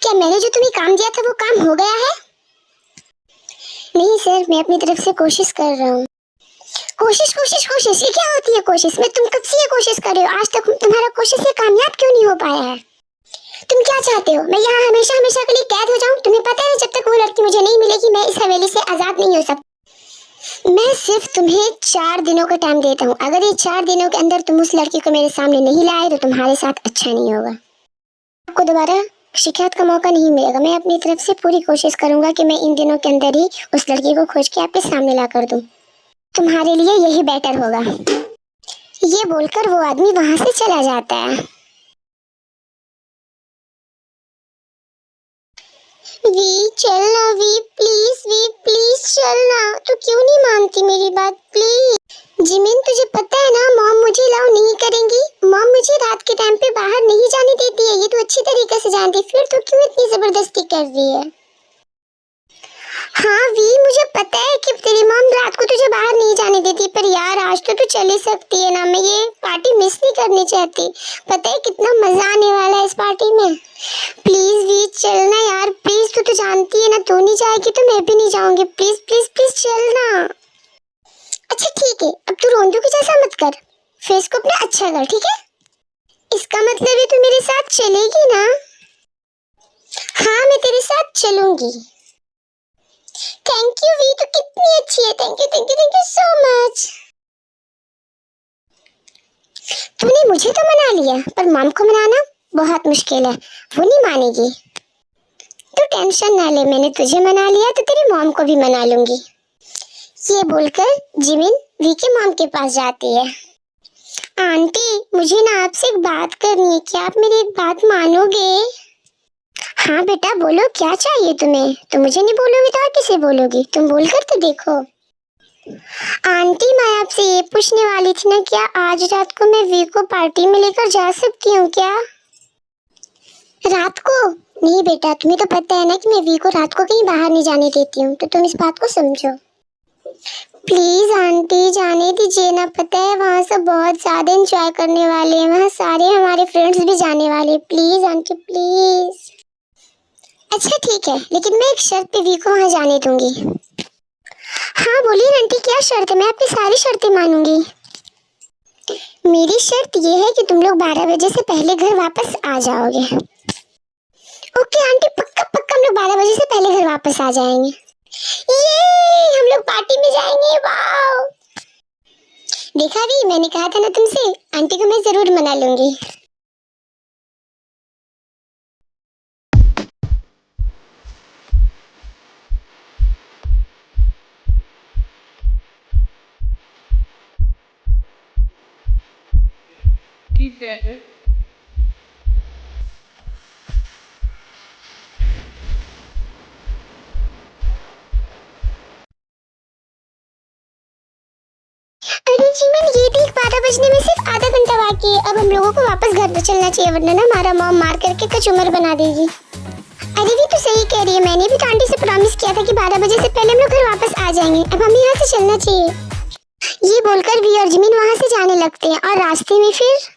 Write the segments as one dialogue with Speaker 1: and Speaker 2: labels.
Speaker 1: क्या मैंने जो तुम्हें काम दिया था वो काम हो गया है? नहीं सर, मैं अपनी तरफ से कोशिश कर रहा हूँ। कोशिश कोशिश कोशिश, ये क्या होती है कोशिश? मैं तुम कब से ये कोशिश कर रहे हो, आज तक तुम्हारा कोशिश से कामयाब क्यों नहीं हो पाया है? तुम क्या चाहते हो, मैं यहाँ हमेशा हमेशा के लिए कैद हो जाऊँ? तुम्हें पता है जब तक वो लड़की मुझे नहीं मिलेगी मैं इस हवेली से आजाद नहीं हो सकती। मैं सिर्फ तुम्हें 4 दिनों का टाइम देता हूँ। अगर ये 4 दिनों के अंदर तुम उस लड़की को मेरे सामने नहीं लाए तो तुम्हारे साथ अच्छा नहीं होगा। आपको दोबारा शिकायत का मौका नहीं मिलेगा। मैं अपनी तरफ से पूरी कोशिश करूंगा कि मैं इन दिनों के अंदर ही उस लड़की को खोज के आपके सामने ला कर दूं। तुम्हारे लिए यही बेटर होगा। ये बोलकर वो आदमी वहां से चला जाता है। वी चलना, वी प्लीज चलना। तू क्यों नहीं मानती मेरी बात? प्लीज जिमिन, तुझे पता है ना मॉम मुझे अलाउ नहीं करेंगी। मॉम मुझे रात के टाइम पे बाहर नहीं जाने देती है, ये तो अच्छी तरीके से जानती। फिर तो क्यों इतनी जबरदस्ती कर रही है? हाँ वी, मुझे पता है कि तेरी मॉम रात को तुझे बाहर नहीं जाने देती, पर यार आज तो तू चल ही सकती है ना। मैं ये पार्टी मिस नहीं करनी चाहती। पता है कितना मजा आने वाला है इस पार्टी में। प्लीज वी चलना यार, प्लीज। तू तो जानती है ना, तू नहीं जाएगी तो मैं भी नहीं जाऊंगी। प्लीज प्लीज प्लीज चलना। अच्छा ठीक है, अब तू रोंदू की जैसा मत कर, फेस को अपना अच्छा कर, ठीक है? इसका मतलब है तू मेरे साथ चलेगी ना? हाँ मैं तेरे साथ चलूंगी। थैंक यू वी, तो कितनी अच्छी है। Thank you so much. तूने मुझे तो मना लिया, पर मॉम को मनाना बहुत मुश्किल है, वो नहीं मानेगी। तू टेंशन ना ले, मैंने तुझे मना लिया तो तेरी मॉम को भी मना लूंगी। ये बोलकर जिमिन वी के मॉम के पास जाती है। आंटी, मुझे ना आपसे एक बात करनी है, क्या आप मेरी एक बात मानोगे? हाँ बेटा बोलो, क्या चाहिए तुम्हें? तुम मुझे नहीं बोलोगी तो और किसे बोलोगी? तुम बोल कर तो देखो। आंटी, मैं आपसे ये पूछने वाली थी ना, क्या आज रात को मैं वी को पार्टी में लेकर जा सकती हूँ क्या? रात को? नहीं बेटा, तुम्हें तो पता है ना कि मैं वी को रात को कहीं बाहर नहीं जाने देती हूँ, तो तुम इस बात को समझो। प्लीज आंटी जाने दीजिए ना, पता है वहाँ सब बहुत ज्यादा एंजॉय करने वाले हैं, वहाँ सारे हमारे फ्रेंड्स भी जाने वाले। Please aunty please. अच्छा ठीक है, लेकिन मैं एक शर्त पे वी को वहाँ जाने दूंगी। हाँ बोलिए आंटी, क्या शर्त है? मैं आपकी सारी शर्तें मानूंगी। मेरी शर्त ये है कि तुम लोग 12 बजे से पहले घर वापस आ जाओगे। ओके आंटी, पक्का पक्का हम लोग 12 बजे से पहले घर वापस आ जाएंगे। ये हम लोग पार्टी में जाएंगे, वाओ। देखा भी, मैंने कहा था ना तुमसे, आंटी को मैं जरूर मना लूंगी।
Speaker 2: ठीक है।
Speaker 1: अरे जीवन, ये देख 12 बजने में सिर्फ आधा घंटा बाकी है। अब हम लोगों को वापस घर पे चलना चाहिए, वरना ना हमारा मॉम मार करके कचूमर बना देगी। अरे भी तो सही कह रही है, मैंने भी तो आंटी से प्रॉमिस किया था कि 12 बजे से पहले हम लोग घर वापस आ जाएंगे। अब हमें यहाँ से चलना चाहिए। ये बोलकर वी और जिमिन वहाँ से जाने लगते हैं और रास्ते में फिर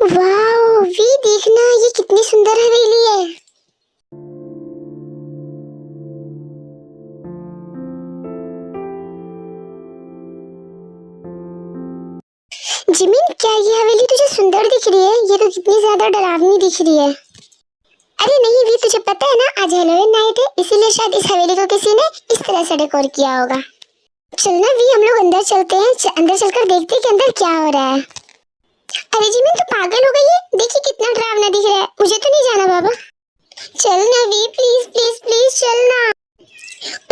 Speaker 1: वाओ वी, देखना ये कितनी सुंदर हवेली है। जिमिन, क्या ये हवेली तुझे सुंदर दिख रही है? ये तो कितनी ज्यादा डरावनी दिख रही है। अरे नहीं वी, तुझे पता है ना आज हैलोवीन नाइट है, इसीलिए शायद इस हवेली को किसी ने इस तरह से डेकोर किया होगा। चलना वी, हम लोग अंदर चलते हैं। अंदर चलकर देखते हैं कि अंदर क्या हो रहा है। अरे जिमिन, तो पागल हो गई है? देखिए कितना डरावना दिख रहा है। मुझे तो नहीं जाना बाबा। चलना वी, प्लीज प्लीज प्लीज चलना।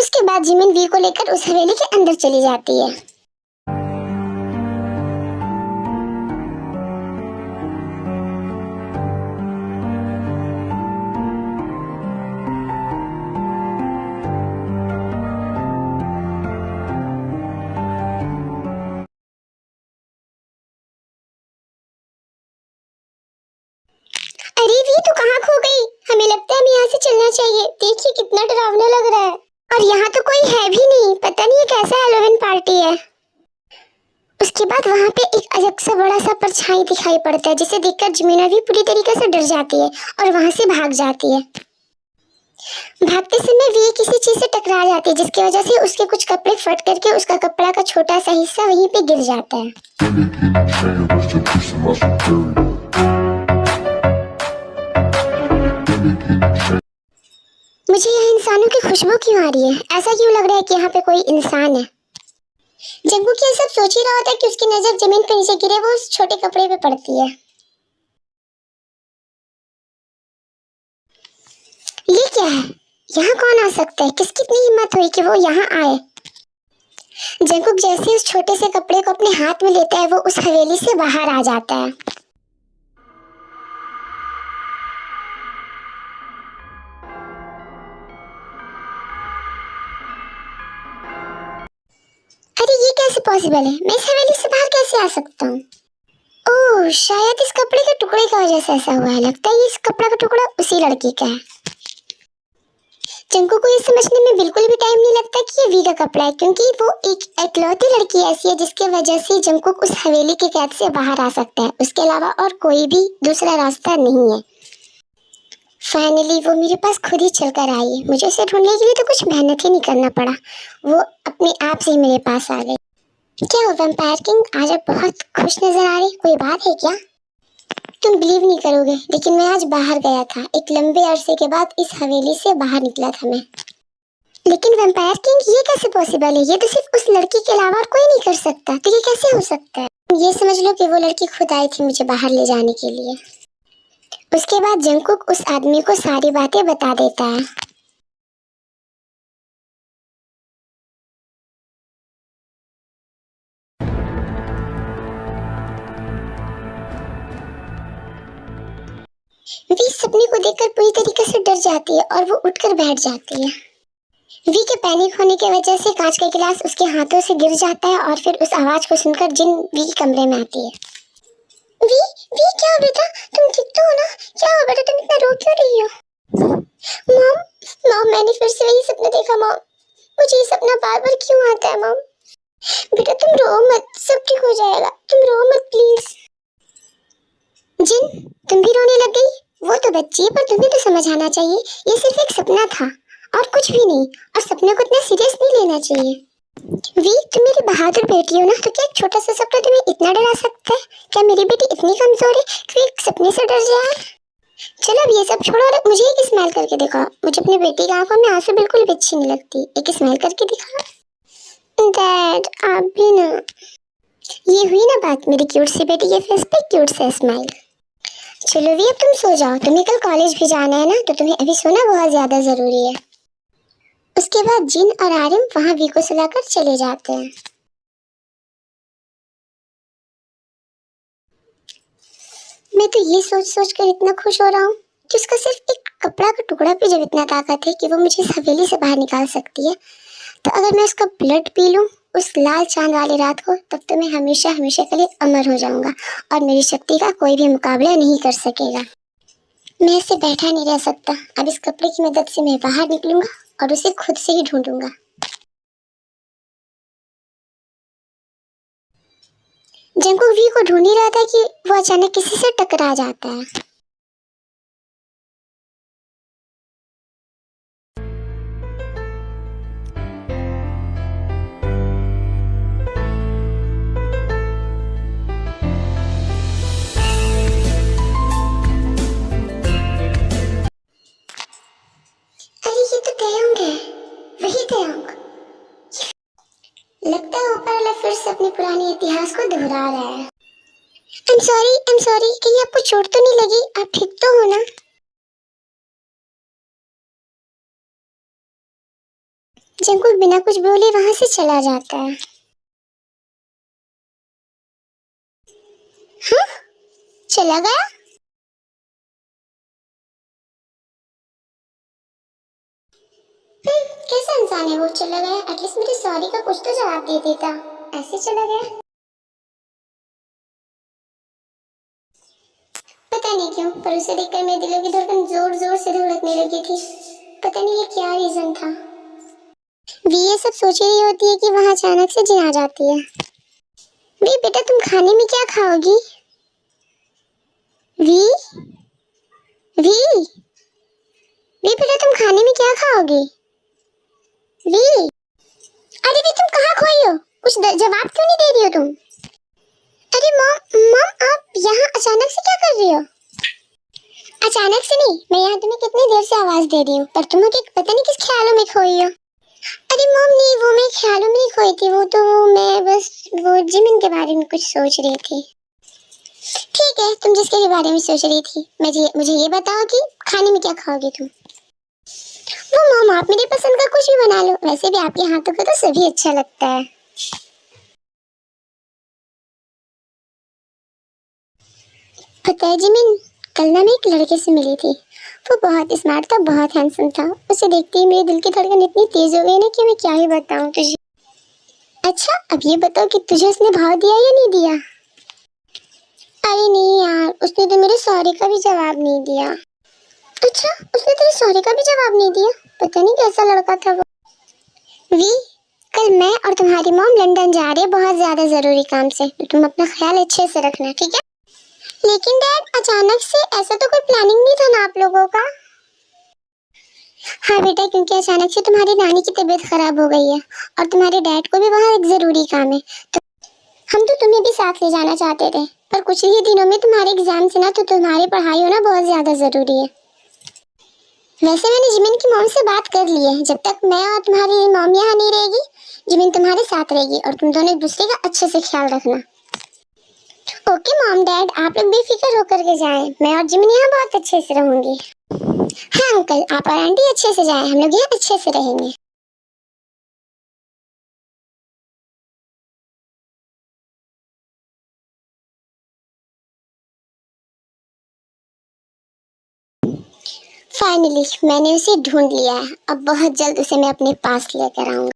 Speaker 1: उसके बाद जिमिन वी को लेकर उस हवेली के अंदर चली जाती है। अरे वी, तू कहाँ खो गई? हमें लगता है हमें यहाँ से चलना चाहिए। देखिए कितना डरावना लग रहा है, और यहाँ तो कोई है भी नहीं। पता नहीं ये कैसा हैलोवीन पार्टी है। उसके बाद वहां पे एक अजब सा बड़ा सा परछाई दिखाई पड़ता है, जिसे देखकर जमीना भी पूरी तरीके से डर जाती है और वहां से भाग जाती है। भागते समय वी किसी चीज से टकरा जाती है, जिसकी वजह से उसके कुछ कपड़े फट करके उसका कपड़ा का छोटा सा हिस्सा वहीं पे गिर जाता है। मुझे यहाँ इंसानों की खुशबू क्यों आ रही है? ऐसा क्यों लग रहा है कि यहाँ पे कोई इंसान है? जंगकुक ये सब सोच ही रहा होता है कि उसकी नजर जमीन पे नीचे गिरे वो उस छोटे कपड़े पे पड़ती है। ये क्या है? यहाँ कौन आ सकता है? किसकी इतनी हिम्मत हुई कि वो यहाँ आए? जंगकुक जैसे उस छोटे से कपड़े को अपने हाथ में लेता है, वो उस हवेली से बाहर आ जाता है। अरे ये कैसे पॉसिबल है? मैं इस हवेली से बाहर कैसे आ सकता हूँ? ओह, शायद इस कपड़े के टुकड़े की वजह से ऐसा हुआ है। लगता है इस कपड़ा का टुकड़ा उसी लड़की का है। जंगकुक को ये समझने में बिल्कुल भी टाइम नहीं लगता कि ये वी का कपड़ा है, क्योंकि वो एक इकलौती लड़की ऐसी है जिसके वजह से जंगकुक उस हवेली के कैद से बाहर आ सकता है। उसके अलावा और कोई भी दूसरा रास्ता नहीं है। फाइनली वो मेरे पास खुद ही चलकर आई। मुझे उसे ढूंढने के लिए तो कुछ मेहनत ही नहीं करना पड़ा, वो अपने आप से ही मेरे पास आ गई। क्या हो वैम्पायर किंग, आज आप बहुत खुश नजर आ रही, कोई बात है क्या? तुम बिलीव नहीं करोगे, लेकिन मैं आज बाहर गया था। एक लंबे अरसे के बाद इस हवेली से बाहर निकला था मैं। लेकिन वैम्पायर किंग ये कैसे पॉसिबल है? ये तो सिर्फ उस लड़की के अलावा और कोई नहीं कर सकता, तो ये कैसे हो सकता है? ये समझ लो कि वो लड़की खुद आई थी मुझे बाहर ले जाने के लिए। उसके बाद जंगकुक उस आदमी को सारी बातें बता देता है। वी सपने को देखकर पूरी तरीके से डर जाती है और वो उठकर बैठ जाती है। वी के पैनिक होने की वजह से कांच का गिलास उसके हाथों से गिर जाता है और फिर उस आवाज को सुनकर जिन वी के कमरे में आती है। वी, वी क्या बेटा, तुम ठीक तो हो ना? क्या हुआ बेटा, तुम इतना रो क्यों रही हो? मॉम, मॉम मैंने फिर से वही सपना देखा मॉम। मुझे ये सपना बार बार क्यों आता है मॉम? बेटा तुम रो मत, सब ठीक हो जाएगा, तुम रो मत प्लीज। जिन, तुम भी रोने लग गई? वो तो बच्ची है, पर तुम्हें तो समझ आना चाहिए ये सिर्फ एक सपना था और कुछ भी नहीं, और सपने को इतना सीरियस नहीं लेना चाहिए। वी, तुम मेरी बहादुर बेटी हो ना, तो क्या एक छोटा सा सपना तुम्हें इतना डरा सकता है? क्या मेरी बेटी इतनी कमजोर है कि एक सपने से डर जाए? चलो अब ये सब छोड़ो और मुझे एक स्माइल करके दिखाओ। मुझे अपनी बेटी की आंखों में आंसू बिल्कुल भी अच्छी नहीं लगती। एक स्माइल करके दिखाओ। डैड आप भी ना। ये हुई ना बात मेरी क्यूट सी बेटी के फेस पे क्यूट सा स्माइल। चलो वी अब तुम सो जाओ, तुम्हें कल कॉलेज भी जाना है ना, तो तुम्हें अभी सोना बहुत ज्यादा जरूरी है। उसके बाद जिन और आर्यन वहां वी को सुलाकर चले जाते हैं। मैं तो ये सोच सोच कर इतना खुश हो रहा हूँ कि उसका सिर्फ एक कपड़ा का टुकड़ा पे जब इतना ताकत है कि वो मुझे इस हवेली से बाहर निकाल सकती है, तो अगर मैं उसका ब्लड पी लूं उस लाल चांद वाली रात को, तब तो मैं हमेशा हमेशा के लिए अमर हो जाऊंगा और मेरी शक्ति का कोई भी मुकाबला नहीं कर सकेगा। मैं ऐसे बैठा नहीं रह सकता। अब इस कपड़े की मदद से मैं बाहर निकलूंगा और उसे खुद से ही ढूंढूंगा। जंगकुक वी को ढूंढ ही रहा था कि वो अचानक किसी से टकरा जाता है। अरे ये तो तयंग है, वही तयंग। लगता है ऊपर वाला फिर से अपने पुराने इतिहास को दोहरा रहा है। आई एम सॉरी, कहीं आपको चोट तो नहीं लगी? आप ठीक तो हो ना? जंगकुक बिना कुछ बोले वहां से चला जाता है। हाँ, चला गया? कैसा इंसान है वो, चला गया? एटलीस्ट मेरे सॉरी का कुछ तो जवाब दे देता। ऐसे चला गया? पता नहीं क्यों, पर उसे देखकर मेरे दिलों की धड़कन जोर जोर से धड़कने लगी थी। पता नहीं ये क्या रीजन था। वी ये सब सोच रही होती है कि वहां अचानक से जिन आ जाती है। वी बेटा तुम खाने में क्या खाओगी? वी वी वी बेटा तुम खाने में क्या खाओगी? वी अरे वी तुम कहाँ खोई हो? कुछ जवाब क्यों नहीं दे रही हो तुम? अरे मॉम मॉम आप यहाँ अचानक से क्या कर रही हो? अचानक से नहीं, मैं यहाँ तुम्हें कितनी देर से आवाज दे रही हूँ, पर तुम पता नहीं किस ख्यालों में खोई हो। अरे मॉम नहीं, वो मैं ख्यालों में नहीं खोई थी, वो तो मैं बस वो जिमिन के बारे में कुछ सोच रही थी। ठीक है, तुम जिसके भी बारे में सोच रही थी, मुझे ये बताओ कि खाने में क्या खाओगी तुम? वो मॉम आप मेरी पसंद का कुछ भी बना लो, वैसे भी आपके हाथों का तो सभी अच्छा लगता है। पता है जिमिन, कल ना मैं एक लड़के से मिली थी, वो बहुत स्मार्ट था, बहुत हैंडसम था। उसे देखते ही मेरे दिल की धड़कन इतनी तेज हो गई ना कि मैं क्या ही बताऊं तुझे। अच्छा अब ये बताओ कि तुझे उसने भाव दिया या नहीं दिया? अरे नहीं यार, उसने तो मेरे सॉरी का भी जवाब नहीं दिया। अच्छा उसने तेरे सॉरी का भी जवाब नहीं दिया? पता नहीं कैसा लड़का था वो। वी कल मैं और तुम्हारी मॉम लंदन जा रहे हैं बहुत ज्यादा जरूरी काम से, तो तुम अपना ख्याल अच्छे से रखना, ठीक है? लेकिन डैड अचानक से, ऐसा तो कोई प्लानिंग नहीं था ना आप लोगों का? हाँ बेटा, क्योंकि अचानक से तुम्हारी नानी की तबीयत खराब हो गई है और तुम्हारे डैड को भी वहाँ एक जरूरी काम है, तो हम तो तुम्हें भी साथ ले जाना चाहते थे, पर कुछ ही दिनों में तुम्हारे एग्जाम से ना, तो तुम्हारी पढ़ाई होना बहुत ज्यादा जरूरी है। वैसे मैंने जिमिन की मॉम से बात कर ली है, जब तक मैं और तुम्हारी मॉम यहाँ नहीं रहेगी, जिमिन तुम्हारे साथ रहेगी और तुम दोनों एक दूसरे का अच्छे से ख्याल रखना। ओके मॉम डैड, आप लोग बेफिक्र होकर के जाएं, मैं और जिमिन यहाँ बहुत अच्छे से रहूंगी। हाँ अंकल, आप और आंटी अच्छे से जाएं, हम लोग यहाँ अच्छे से रहेंगे। फाइनली मैंने उसे ढूंढ लिया है, अब बहुत जल्द उसे मैं अपने पास लेकर आऊंगा।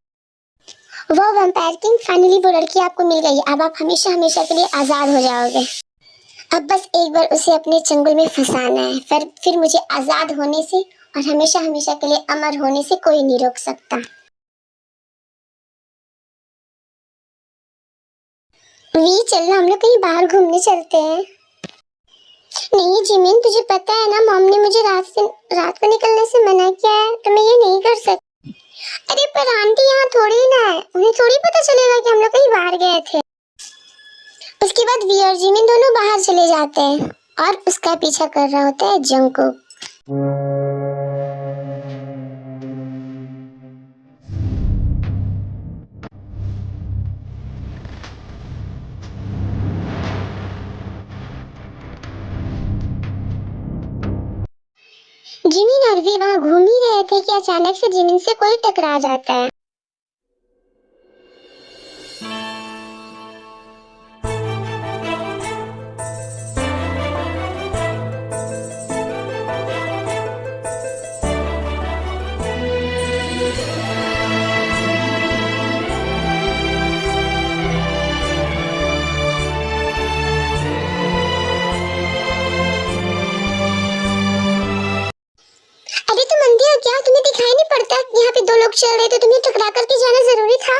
Speaker 1: वो वैम्पायर किंग, फाइनली वो लड़की आपको मिल गई, अब आप हमेशा हमेशा के लिए आजाद हो जाओगे। अब बस एक बार उसे अपने चंगुल में फंसाना है, फिर मुझे आजाद होने से और हमेशा हमेशा के लिए अमर होने से कोई नहीं रोक सकता। वी चलना, हम लोग कहीं बाहर घूमने चलते हैं। नहीं जिमिन, तुझे पता है ना, मॉम ने मुझे रात को निकलने से मना किया है, तो मैं ये नहीं कर सकती। अरे पर आंटी यहाँ थोड़ी ना है, उन्हें थोड़ी पता चलेगा कि हम लोग कहीं बाहर गए थे। उसके बाद वी और जिमिन दोनों बाहर चले जाते हैं और उसका पीछा कर रहा होता है जंगकुक। जिमिन और वी वहाँ घूम ही रहे थे कि अचानक से जिमिन से कोई टकरा जाता है। अरे तुम अंधी हो क्या? तुम्हें दिखाई नहीं पड़ता यहाँ पे दो लोग चल रहे थे, तुम्हें टकरा करके जाना जरूरी था?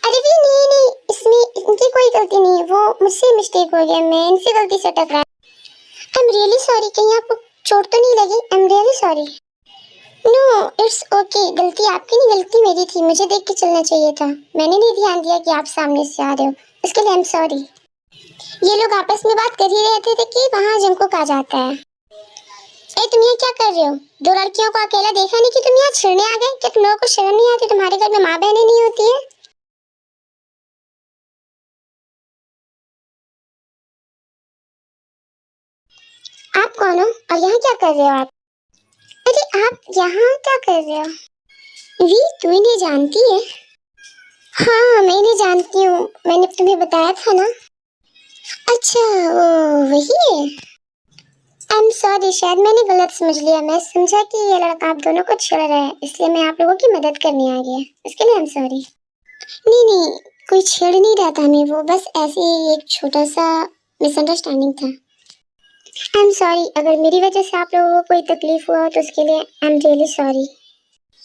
Speaker 1: अरे भी नहीं नहीं, इसमें इनकी कोई गलती नहीं है, वो मुझसे मिस्टेक हो गया, मैं इनसे गलती से टकरा। आई एम रियली सॉरी, कहीं आपको चोट तो नहीं लगी? I am really sorry. No it's okay, गलती आपकी नहीं, गलती मेरी थी, मुझे देख के चलना चाहिए था, मैंने नहीं ध्यान दिया कि आप सामने से आ रहे हो, इसके लिए आई एम सॉरी। ये लोग आपस में बात कर ही रहे थे कि वहाँ जंगकुक आ जाता है। ए तुम यहाँ क्या कर रहे हो? दो लड़कियों को अकेला देखा नहीं कि तुम यहाँ छिड़ने आ गए? क्या तुम लोगों को शर्म नहीं आती? तुम्हारे घर में माँ बहनें नहीं होती है? आप कौन हो और यहाँ क्या कर रहे हो आप? अरे आप यहाँ क्या कर रहे हो? वी तू इन्हें जानती है? हाँ मैं इन्हें जानती हूँ, मैंने तुम्हें बताया था ना। अच्छा वो वही है। आई एम सॉरी, शायद मैंने गलत समझ लिया, मैं समझा कि ये लड़का आप दोनों को छेड़ रहा है, इसलिए मैं आप लोगों की मदद करने आ गया, इसके लिए आई एम सॉरी। नहीं नहीं, कोई छेड़ नहीं रहा था हमें, वो बस ऐसे ही एक छोटा सा मिसअंडरस्टैंडिंग था। आई एम सॉरी, अगर मेरी वजह से आप लोगों को कोई तकलीफ हुआ तो उसके लिए आई एम रियली सॉरी।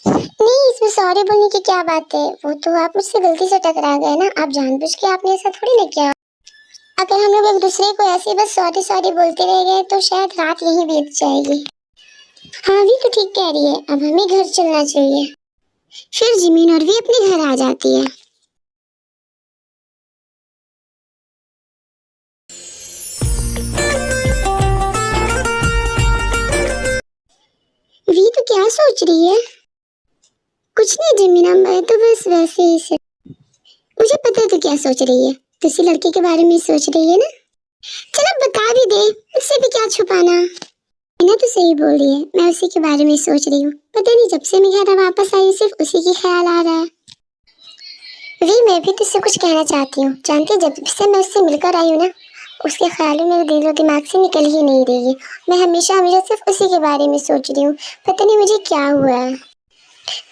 Speaker 1: नहीं इसमें सॉरी बोलने की क्या बात है, वो तो आप मुझसे गलती से टकरा गए ना, आप जानबूझ के आपने ऐसा थोड़ी ना किया। अगर हम लोग एक दूसरे को ऐसे बस सॉरी सॉरी बोलते रह गए तो शायद रात यहीं बीत जाएगी। हाँ भी तो ठीक कह रही है, अब हमें घर चलना चाहिए। फिर जिमीन और भी अपने घर आ जाती है। वी तो क्या सोच रही है? कुछ नहीं जिमीना, मैं तो बस वैसे ही से। मुझे पता है तू क्या सोच रही है, तू इसी लड़के के बारे में सोच रही है ना। चलो बता भी दे, मुझसे भी क्या छुपाना। ना तो सही बोल रही है, मैं उसी के बारे में सोच रही हूँ। पता नहीं जब से मैं घर वापस आई सिर्फ उसी की ख्याल आ रहा है। वी मैं भी तुझसे कुछ कहना चाहती हूँ। जानती जब से मैं उससे मिलकर आई हूँ ना, उसके ख्याल मेरे दिल और दिमाग से निकल ही नहीं रही है। मैं हमेशा हमेशा सिर्फ उसी के बारे में सोच रही हूँ। पता नहीं मुझे क्या हुआ है।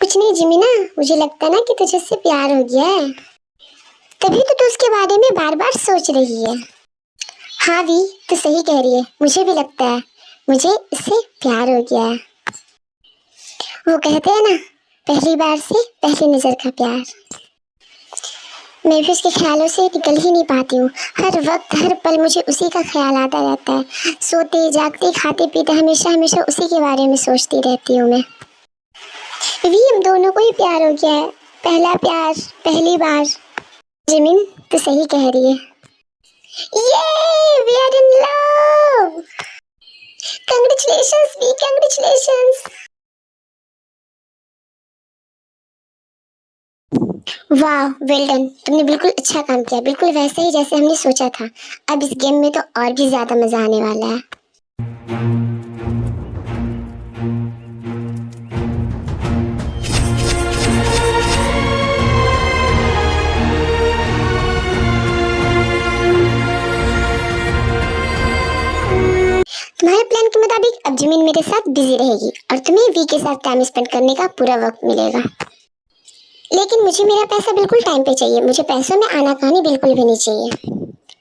Speaker 1: कुछ नहीं जिमी ना, मुझे लगता है ना कि तुझे उससे प्यार हो गया है, तभी तो तू उसके बारे में बार बार सोच रही है। हाँ वी तू सही कह रही है, मुझे भी लगता है मुझे इससे प्यार हो गया है। वो कहते हैं ना, पहली बार से पहली नजर का प्यार। मैं भी उसके ख्यालों से निकल ही नहीं पाती हूँ। हर वक्त हर पल मुझे उसी का ख्याल आता रहता है। सोते जागते खाते पीते हमेशा हमेशा उसी के बारे में सोचती रहती हूँ मैं। वी हम दोनों को ही प्यार हो गया है, पहला प्यार, पहली बार। जिमिन तो सही कह रही है। ये we are in love. Congratulations V, congratulations. वाह वेल डन, तुमने बिल्कुल अच्छा काम किया, बिल्कुल वैसे ही जैसे हमने सोचा था। अब इस गेम में तो और भी ज्यादा मजा आने वाला है। तुम्हारे प्लान के मुताबिक अब जिमिन मेरे साथ बिजी रहेगी और तुम्हें वी के साथ टाइम स्पेंड करने का पूरा वक्त मिलेगा। लेकिन मुझे मेरा पैसा बिल्कुल टाइम पे चाहिए, मुझे पैसों में आनाकानी बिल्कुल भी नहीं चाहिए।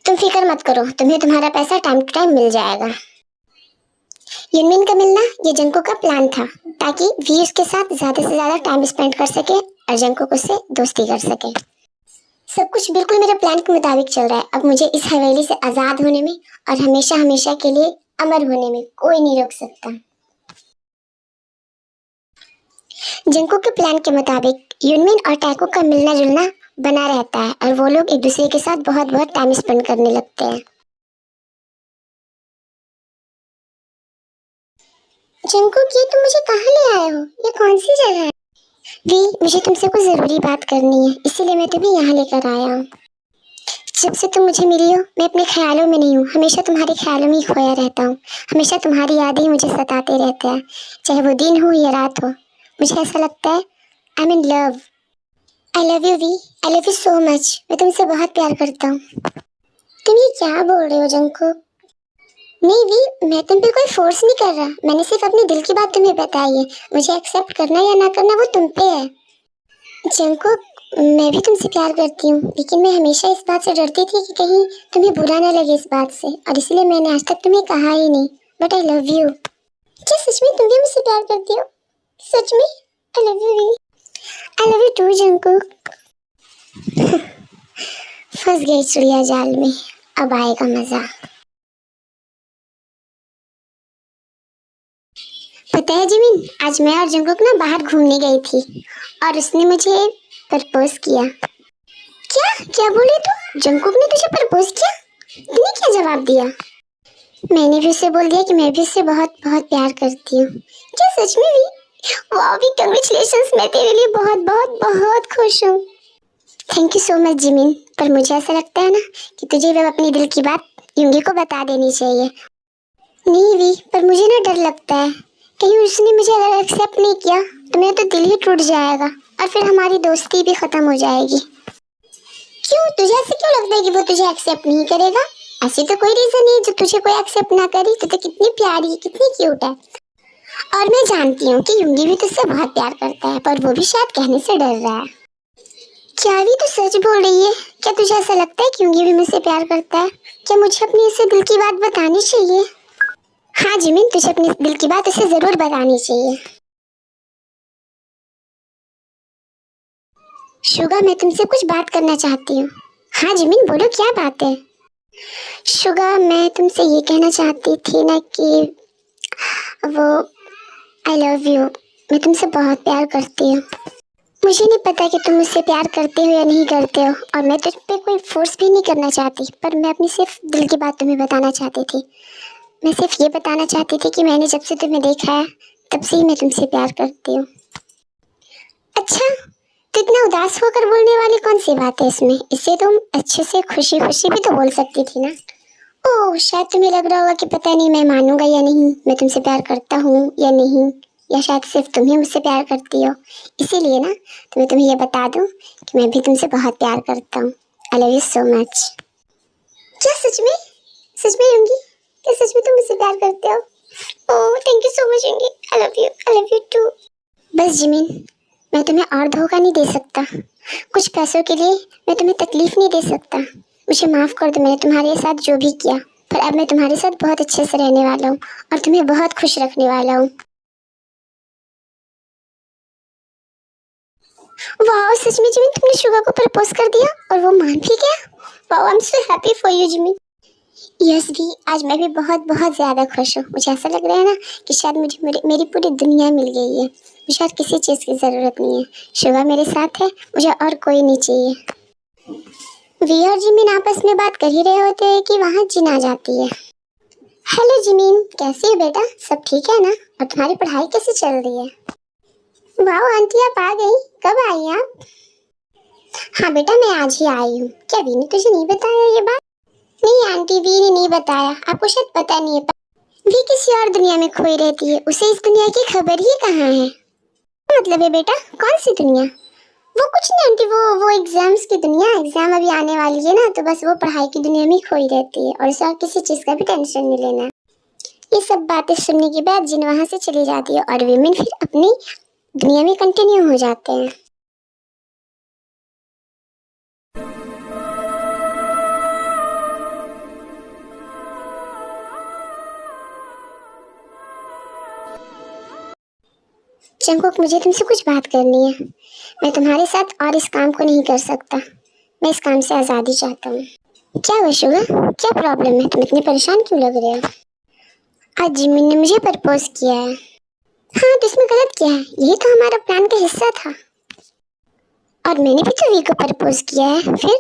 Speaker 1: तुम फिक्र मत करो, तुम्हें तुम्हारा पैसा टाइम टू टाइम मिल जाएगा। यूनमिन का मिलना ये जंको का प्लान था, ताकि वी उसके साथ ज्यादा से ज्यादा टाइम स्पेंड कर सके और जंको उससे दोस्ती कर सके। सब कुछ बिल्कुल मेरे प्लान के मुताबिक चल रहा है। अब मुझे इस हवेली से आजाद होने में और हमेशा हमेशा के लिए अमर होने में कोई नहीं रोक सकता। जिंको के प्लान के मुताबिक यूनमिन और टैको का मिलना जुलना बना रहता है और वो लोग एक दूसरे के साथ बहुत बहुत टाइम स्पेंड करने लगते हैं। जिंको ये तुम मुझे कहाँ ले आए हो, ये कौन सी जगह है? वी मुझे तुमसे कुछ जरूरी बात करनी है, इसीलिए मैं तुम्हें यहाँ लेकर आया हूँ। जब से तुम मुझे मिली हो मैं अपने ख्यालों में नहीं हूँ, हमेशा तुम्हारे ख्यालों में ही खोया रहता हूँ। हमेशा तुम्हारी यादें ही मुझे सताते रहते हैं, चाहे वो दिन हो या रात हो। मुझे ऐसा लगता है I am in love. I love you V, I love you so much. मैं तुमसे बहुत प्यार करता हूँ। तुम ये क्या बोल रहे हो जंको? नहीं वी मैं तुम पे कोई फोर्स नहीं कर रहा, मैंने सिर्फ अपने दिल की बात तुम्हें बताई है। मुझे एक्सेप्ट करना या ना करना वो तुम पे है। जंको मैं भी तुमसे प्यार करती हूँ, लेकिन मैं हमेशा इस बात से डरती थी कि कहीं तुम्हें बुरा ना लगे इस बात से, और इसलिए मैंने आज तक तुम्हें कहा ही नहीं। But I love you. क्या सच में तुम भी मुझसे प्यार करती हो? सच में? I love you V. I love you too Jungkook. फंस गई चिड़िया जाल में, अब आएगा मजा। पता है जिमिन, आज मैं और जंकुक ना बाहर घूमने गई थी और उसने मुझे प्रपोज किया। क्या क्या बोले तू? जंकुक ने तुझे प्रपोज किया? तूने क्या जवाब दिया? मैंने भी उसे बोल दिया कि मैं भी उससे बहुत बहुत प्यार करती हूँ। क्या सच में भी? वाह भी कांग्रेचुलेशंस, मैं तेरे लिए बहुत बहुत बहुत खुश हूँ। Thank you so much Jimin, पर मुझे ऐसा लगता है ना कि तुझे भी अपनी दिल की बात युंगी को बता देनी चाहिए। नहीं वी, पर मुझे ना डर लगता है कहीं उसने मुझे अगर एक्सेप्ट नहीं किया तो मेरा तो दिल ही टूट जाएगा और फिर हमारी दोस्ती भी खत्म हो जाएगी। क्यों, तुझे ऐसे क्यों लगता है कि वो तुझे एक्सेप्ट नहीं करेगा? ऐसी तो कोई रीजन नहीं जो तुझे कोई एक्सेप्ट ना करे। तू तो कितनी प्यारी है, कितनी क्यूट है। और मैं जानती हूँ कि युंगी भी तुझसे बहुत प्यार करता है, पर वो भी शायद कहने से डर रहा है। क्या भी तू सच बोल रही है? क्या तुझे ऐसा लगता है कि युंगी भी मुझसे प्यार करता है? क्या मुझे अपनी इसे दिल की बात बतानी चाहिए? हाँ जिमिन, तुझे अपनी दिल की बात उसे जरूर बतानी चाहिए। शुगा मैं तुमसे कुछ बात करना चाहती हूँ। हाँ जिमिन बोलो, क्या बात है? शुगा, मैं तुमसे ये कहना चाहती थी ना कि वो आई लव यू। मैं तुमसे बहुत प्यार करती हूँ। मुझे नहीं पता कि तुम मुझसे प्यार करते हो या नहीं करते हो, और मैं तुझ पे कोई फोर्स भी नहीं करना चाहती, पर मैं अपनी सिर्फ दिल की बात तुम्हें बताना चाहती थी। मैं सिर्फ ये बताना चाहती थी कि मैंने जब से तुम्हें देखा है तब से ही मैं तुमसे प्यार करती हूँ। अच्छा, तो इतना उदास होकर बोलने वाली कौन सी बात है इसमें? इससे तुम अच्छे से खुशी खुशी भी तो बोल सकती थी ना। ओह, शायद तुम्हें लग रहा होगा कि पता नहीं मैं मानूंगा या नहीं, मैं तुमसे प्यार करता हूँ या नहीं, या शायद सिर्फ तुम ही मुझसे प्यार करती हो। इसीलिए ना तो मैं तुम्हें ये बता दूं कि मैं भी तुमसे बहुत प्यार करता हूँ। आई लव यू सो मच। क्या सच में? सच में होंगी? क्या सच में तुम मुझसे प्यार करते हो? Oh, thank you so much होंगी। I love you too. बस जिमिन, मैं तुम्हें और धोखा नहीं दे सकता। कुछ पैसों के लिए मैं तुम्हें तकलीफ नहीं दे सकता। मुझे माफ कर दो, मैंने तुम्हारे साथ जो भी किया, पर अब मैं तुम्हारे साथ बहुत अच्छे से रहने वाला हूँ और तुम्हें बहुत खुश रखने वाला हूँ। वाह, सच में जिमिन, तुमने शुगा को प्रपोज कर दिया और वो मान भी गया। वाह, I am so happy for you Jimin. Yes भी, आज मैं भी बहुत बहुत ज़्यादा खुश हूँ। मुझे ऐसा लग रहा है ना कि शायद मुझे मेरी पूरी दुनिया मिल गई है। मुझे और किसी चीज़ की ज़रूरत नहीं है। शुगा मेरे साथ है, मुझे और कोई नहीं चाहिए। वी और जिमिन आपस में बात कर ही रहे होते हैं कि वहाँ जिन आ जाती है। हेलो जिमिन, कैसी हो बेटा? सब ठीक है ना? और तुम्हारी पढ़ाई कैसी चल रही है? वाह आंटी, आप आ गई। कब आई आप? हाँ बेटा, मैं आज ही आई हूँ। क्या वी ने तुझे नहीं बताया ये बात? नहीं आंटी, वी ने नहीं बताया। आपको शायद पता नहीं है, वी किसी और दुनिया में खोई रहती है। उसे इस दुनिया की खबर ही कहाँ है। मतलब है बेटा, कौन सी दुनिया? वो कुछ नहीं आंटी, वो एग्जाम्स की दुनिया। एग्जाम अभी आने वाली है ना, तो बस वो पढ़ाई की दुनिया में खोई रहती है और उसे और किसी चीज का भी टेंशन नहीं लेना। ये सब बातें सुनने के बाद जिन वहां से चली जाती है और विमेन फिर अपनी दुनिया में कंटिन्यू हो जाते हैं। जंगकुक, मुझे तुमसे कुछ बात करनी है। मैं तुम्हारे साथ और इस काम को नहीं कर सकता। मैं इस काम से आज़ादी चाहता हूँ। क्या हुआ शुगा? क्या प्रॉब्लम है? तुम इतने परेशान क्यों लग रहे हो? आज जिमिन ने मुझे प्रपोज किया है। हाँ, तो इसमें गलत क्या है? यही तो हमारा प्लान का हिस्सा था। और मैंने भी तो वी को प्रपोज किया है फिर।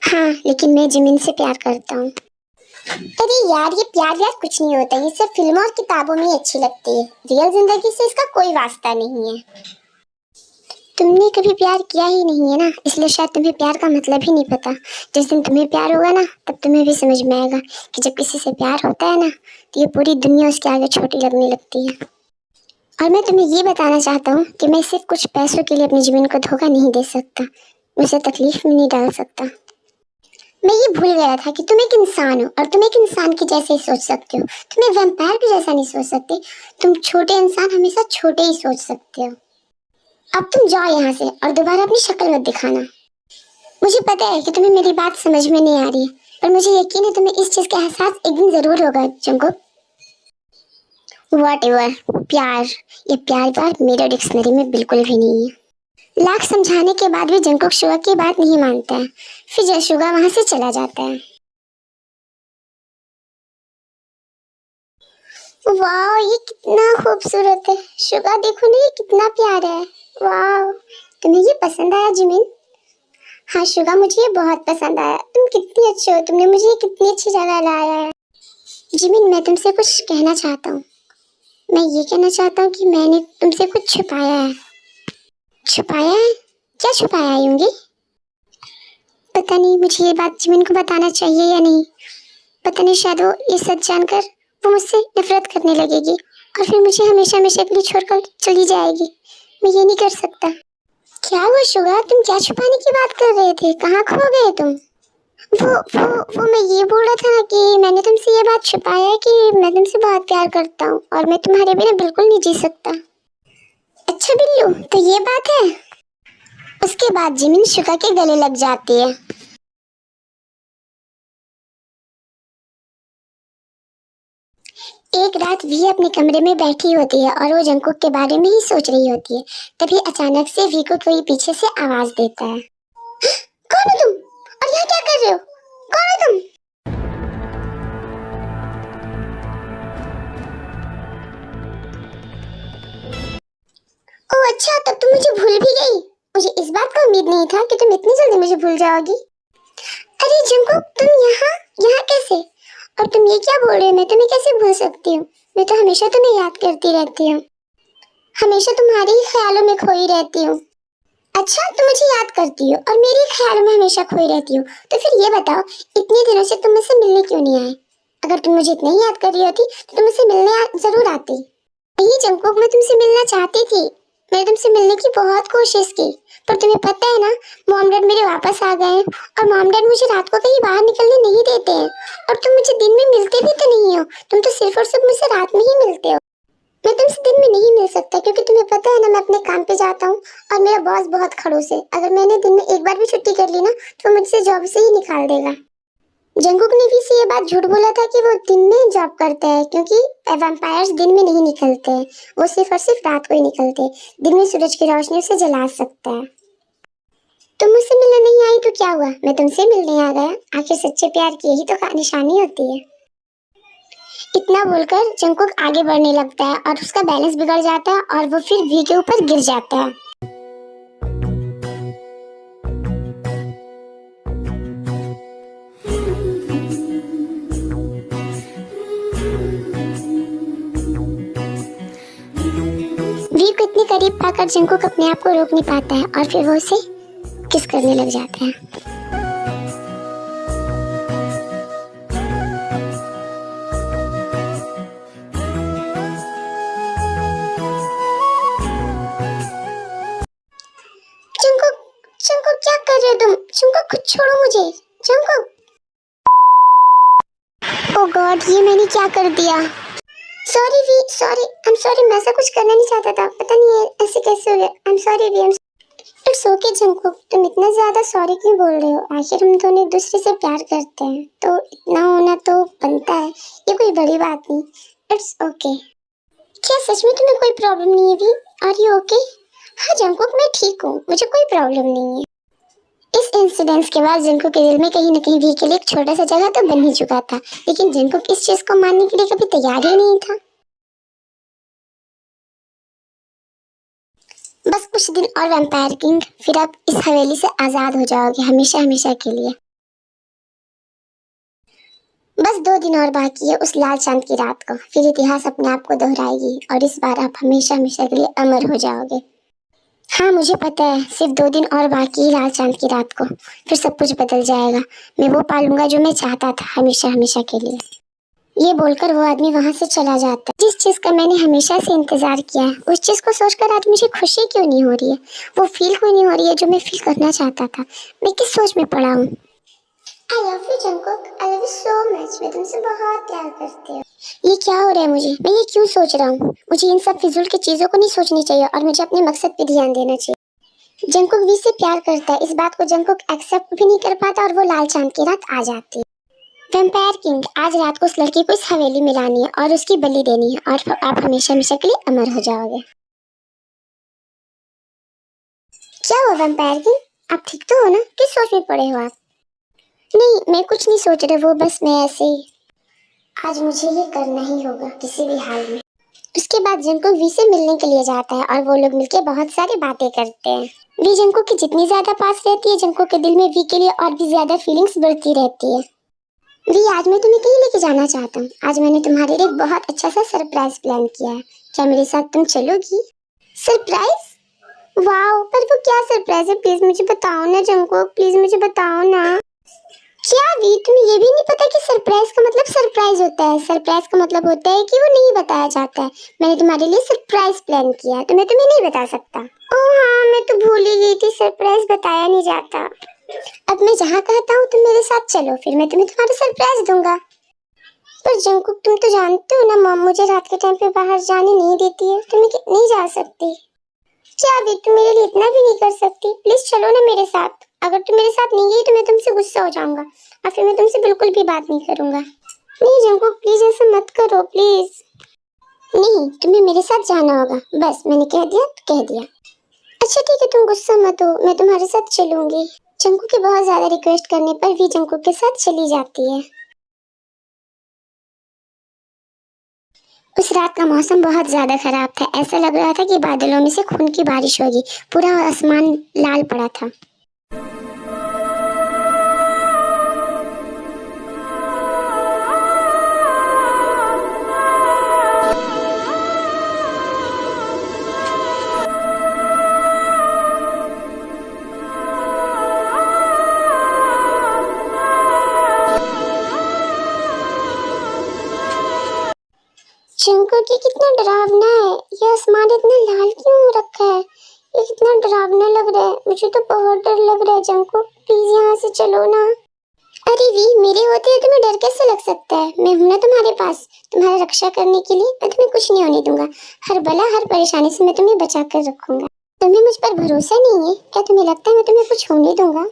Speaker 1: हाँ, लेकिन मैं जिमिन से प्यार करता हूँ। अरे यार, ये प्यार व्यार कुछ नहीं होता। ये सब फिल्मों और किताबों में ही अच्छी लगती है। रियल जिंदगी से इसका कोई वास्ता नहीं है। तुमने कभी प्यार किया ही नहीं है ना, इसलिए शायद तुम्हें प्यार का मतलब ही नहीं पता। जिस दिन तुम्हें प्यार होगा ना, तब तुम्हें भी समझ में आएगा कि जब किसी से प्यार होता है ना, तो ये पूरी दुनिया उसके आगे छोटी लगने लगती है। और मैं तुम्हें ये बताना चाहता हूँ कि मैं सिर्फ कुछ पैसों के लिए अपनी ज़मीन को धोखा नहीं दे सकता। मैं उसे तकलीफ में नहीं डाल सकता। मैं ये भूल गया था कि तुम एक इंसान हो और तुम एक इंसान के जैसे ही सोच सकते हो। तुम एक वैम्पायर के जैसा नहीं सोच सकते। तुम छोटे इंसान हमेशा छोटे ही सोच सकते हो। अब तुम जाओ यहाँ से और दोबारा अपनी शक्ल मत दिखाना। मुझे पता है कि तुम्हें मेरी बात समझ में नहीं आ रही है, पर मुझे यकीन है तुम्हें इस चीज़ का एहसास एक दिन ज़रूर होगा जंगकुक। व्हाटएवर, प्यार, ये प्यार व्यार मेरे डिक्शनरी में बिल्कुल भी नहीं है। लाख समझाने के बाद भी जंगकुक शुगा की बात नहीं मानता है। फिर शुगा वहां से चला जाता है। वाह, ये कितना खूबसूरत है। शुगा देखो ना, ये कितना प्यारा है। वाह, तुम्हें ये पसंद आया जिमिन? हाँ शुगा, मुझे ये बहुत पसंद आया। तुम कितनी अच्छी हो, तुमने मुझे कितनी अच्छी जगह लाया है। जिमिन, मैं तुमसे कुछ कहना चाहता हूँ। मैं ये कहना चाहता हूँ कि मैंने तुमसे कुछ छुपाया है। छुपाया है? क्या छुपाया है यूंगी? पता नहीं मुझे ये बात जिमिन को बताना चाहिए या नहीं। पता नहीं, शायद वो ये सच जानकर वो मुझसे नफरत करने लगेगी और फिर मुझे हमेशा हमेशा के लिए छोड़कर चली जाएगी। मैं ये नहीं कर सकता। क्या हुआ शुगा? तुम क्या छुपाने की बात कर रहे थे? कहाँ खो गए तुम? वो मैं ये बोल रहा था ना कि मैंने तुमसे ये बात छुपाया है कि मैं तुमसे बहुत प्यार करता हूँ और मैं तुम्हारे बिना बिल्कुल नहीं जी सकता। अच्छा बिल्लू, तो ये बात है। उसके बाद जिमिन शुगा के गले लग जाती है। एक रात वी अपने कमरे में बैठी होती है और वो जंगकुक के बारे में ही सोच रही होती है। तभी अचानक से वी को कोई पीछे से आवाज देता है। कौन हो तुम? और यहाँ क्या कर रहे हो? कौन हो तुम? अच्छा, तब तुम मुझे भूल भी गई। मुझे इस बात का उम्मीद नहीं था कि तुम इतनी जल्दी मुझे भूल जाओगी। अरे जंकुक, तुम यहाँ यहाँ कैसे? और तुम ये क्या बोल रहे हो? मैं तुम्हें कैसे भूल सकती हूँ? मैं तो हमेशा तुम्हें याद करती रहती हूँ, हमेशा तुम्हारे ही ख्यालों में खोई रहती हूँ। अच्छा, तुम मुझे याद करती हो और मेरे ख्यालों में हमेशा खोई रहती हो। तो फिर ये बताओ, इतने दिनों से तुम मुझसे मिलने क्यों नहीं आए? अगर तुम मुझे इतना ही याद कर रही होती तो तुम मुझसे मिलने जरूर आती। नहीं जंकुक, मैं तुमसे मिलना चाहती थी। मैंने तुमसे मिलने की बहुत कोशिश की, पर तुम्हें पता है ना, मॉम डैड मेरे वापस आ गए हैं और मॉम डैड मुझे रात को कहीं बाहर निकलने नहीं देते हैं। और तुम मुझे दिन में मिलते भी तो नहीं हो, तुम तो सिर्फ और सिर्फ मुझसे रात में ही मिलते हो। मैं तुमसे दिन में नहीं मिल सकता क्योंकि तुम्हें पता है ना, मैं अपने काम पे जाता हूँ और मेरा बॉस बहुत खड़ूस है। अगर मैंने दिन में एक बार भी छुट्टी कर ली ना तो मुझसे जॉब से ही निकाल देगा। जंगकुक ने भी से ये बात झूठ बोला था कि वो दिन में जॉब करता है, क्योंकि वैम्पायर्स दिन में नहीं निकलते हैं, वो सिर्फ और सिर्फ रात को ही निकलते हैं। दिन में सूरज की रोशनी उसे जला सकता है। तुम मुझसे मिलने नहीं आई तो क्या हुआ, मैं तुमसे मिलने आ गया। आखिर सच्चे प्यार की यही तो निशानी होती है। इतना बोलकर जंकुक आगे बढ़ने लगता है और उसका बैलेंस बिगड़ जाता है और वो फिर वी के ऊपर गिर जाता है। वी को इतनी करीब पाकर जंकुक अपने आप को रोक नहीं पाता है और फिर वो उसे किस करने लग जाता है। जंकुक, जंकुक क्या कर रहे हो तुम? जंकुक कुछ छोड़ो मुझे। जंकुक, ओह गॉड, ये मैंने क्या कर दिया? Sorry V, sorry, I am sorry. मैं ऐसा कुछ करना नहीं चाहता था, पता नहीं है ऐसे कैसे हो गया। I am sorry V. It's okay Jungkook, तुम इतना ज्यादा सॉरी क्यों बोल रहे हो? आखिर हम दोनों एक दूसरे से प्यार करते हैं तो इतना होना तो बनता है, ये कोई बड़ी बात नहीं। It's okay. क्या सच में तुम्हें कोई प्रॉब्लम नहीं है वी? Are you okay? हाँ जंकुक, मैं ठीक हूँ, मुझे कोई प्रॉब्लम नहीं है। इस इंसिडेंस के बाद जंकुक के दिल में कहीं न कहीं वी के लिए एक छोटा सा जगह तो बन ही चुका था, लेकिन जंकुक इस चीज को मानने के लिए कभी तैयार ही नहीं था। बस कुछ दिन और वैम्पायर किंग, फिर आप इस हवेली से आजाद हो जाओगे हमेशा हमेशा के लिए। बस 2 दिन और बाकी है उस लाल चांद की रात को, फिर इतिहास अपने आप को दोहराएगी और इस बार आप हमेशा हमेशा के लिए अमर हो जाओगे। हाँ मुझे पता है, सिर्फ 2 दिन और बाकी है लाल चांद की रात को, फिर सब कुछ बदल जाएगा। मैं वो पालूंगा जो मैं चाहता था हमेशा हमेशा के लिए। ये बोलकर वो आदमी वहां से चला जाता है। जिस चीज का मैंने हमेशा से इंतजार किया है, उस चीज को सोचकर आज मुझे खुशी क्यों नहीं हो रही है? वो फील क्यों नहीं हो रही है जो मैं फील करना चाहता था? मैं किस सोच में पड़ा हूँ? आई love you Jungkook, I love you so much. मैं तुमसे बहुत प्यार करती हूँ। ये क्या हो रहा है मुझे? मैं ये क्यों सोच रहा हूँ? मुझे इन सब फिजूल की चीजों को नहीं सोचनी चाहिए और मुझे अपने मकसद पे ध्यान देना चाहिए। जंकुक वी से प्यार करता है, इस बात को जंकुक एक्सेप्ट भी नहीं कर पाता और वो लाल चांद की रात आ जाती है। वैम्पायर किंग, आज रात को उस लड़की को इस हवेली में लानी है और उसकी बलि देनी है और आप हमेशा हमेशा के लिए अमर हो जाओगे। क्या हुआ वैम्पायर किंग? आप ठीक तो हो ना? किस सोच में पड़े हो आप? नहीं, मैं कुछ नहीं सोच रही, वो बस मैं ऐसे ही। आज मुझे ये करना ही होगा किसी भी हाल में। उसके बाद जंकुक वी से मिलने के लिए जाता है और वो लोग मिलके बहुत सारी बातें करते हैं। वी जंकुक की जितनी ज्यादा पास रहती है, जंकुक के दिल में वी के लिए और भी ज्यादा फीलिंग्स बढ़ती रहती है। वी, आज मैं तुम्हें कहीं लेके जाना चाहता हूँ। आज मैंने तुम्हारे लिए एक बहुत अच्छा सा सरप्राइज प्लान किया है। क्या मेरे साथ तुम चलोगी? सरप्राइज? वाओ, पर वो क्या सरप्राइज है? प्लीज मुझे बताओ ना जंकुक, प्लीज मुझे बताओ ना। क्या वी, तुम्हें ये भी नहीं पता कि सरप्राइज का मतलब सरप्राइज होता है? सरप्राइज का मतलब होता है कि वो नहीं बताया जाता है। मैंने तुम्हारे लिए सरप्राइज प्लान किया है तो मैं तुम्हें नहीं बता सकता। ओह हाँ, मैं तो भूल ही गई थी, सरप्राइज बताया नहीं जाता। अब मैं जहाँ कहता हूँ तुम मेरे साथ चलो, फिर मैं तुम्हें तुम्हारा सरप्राइज दूंगा। पर जंकुक, तुम तो जानते हो ना मॉम मुझे रात के टाइम पे बाहर जाने नहीं देती है, तो मैं नहीं जा सकती। क्या भी तुम मेरे लिए इतना भी नहीं कर सकती? प्लीज चलो ना मेरे साथ। अगर तुम मेरे साथ नहीं गई तो मैं तुमसे गुस्सा हो जाऊंगा और फिर मैं तुमसे बिल्कुल भी बात नहीं करूंगा। नहीं जंकुक, प्लीज ऐसा मत करो प्लीज। नहीं, तुम्हें मेरे साथ जाना होगा, बस मैंने कह दिया तो कह दिया। अच्छा ठीक है, तुम गुस्सा मत हो, मैं तुम्हारे साथ चलूंगी। जंकुक के बहुत ज्यादा रिक्वेस्ट करने पर भी जंकुक के साथ चली जाती है। उस रात का मौसम बहुत ज्यादा खराब था। ऐसा लग रहा था कि बादलों में से खून की बारिश होगी। पूरा आसमान लाल पड़ा था। शंकर जी कितना डरावना है। ये आसमान इतना लाल क्यों हो रखा है? ये कितना डरावना लग रहा है। मुझे तो बहुत डर लग रहा है। जंको प्लीज यहाँ से चलो ना। अरे वी, मेरे होते हुए तुम्हें डर कैसे लग सकता है? मैं हूं ना तुम्हारे पास, तुम्हारी रक्षा करने के लिए। मैं तुम्हें कुछ नहीं होने दूंगा। हर बला हर परेशानी से मैं तुम्हें बचा कर रखूंगा। तुम्हें मुझ पर भरोसा नहीं है क्या? तुम्हें लगता है मैं तुम्हें कुछ होने दूंगा?